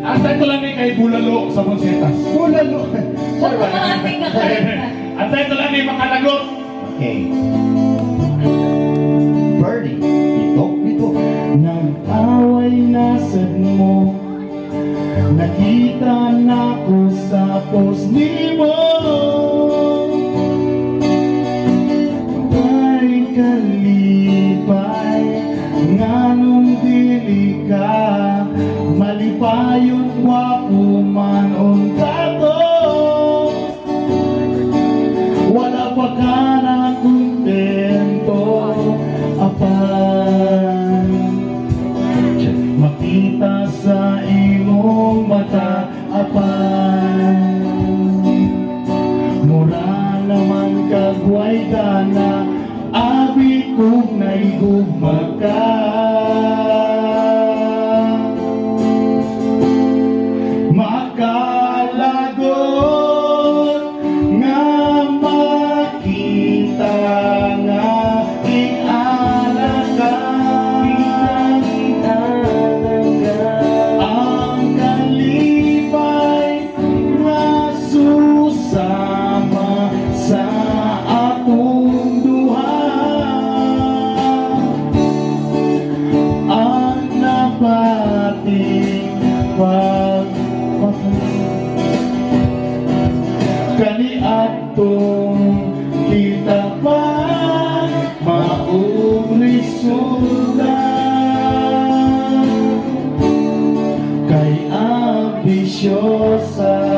Ang title lang ni kay Bulalo sa Bonsetas. Bulalo. Huwag mo mga ating kakalimutan. Ang title lang ni Makalagot. Okay. Birdie, ito. Nag-away na sad mo, nakita na ko sa post ni mo. Kay kalipay, nganong dili ka, malipayon wapo man unta to. Wala pa ka na kontento, apan makita sa imong mata, apan mura naman kagway ka na, abi kong naigugma ka. Makalagot nga makita nga ang kalipay nga susama sa atong duha. Ang nabating kani atong kita pa maong resulta kay ambisyosa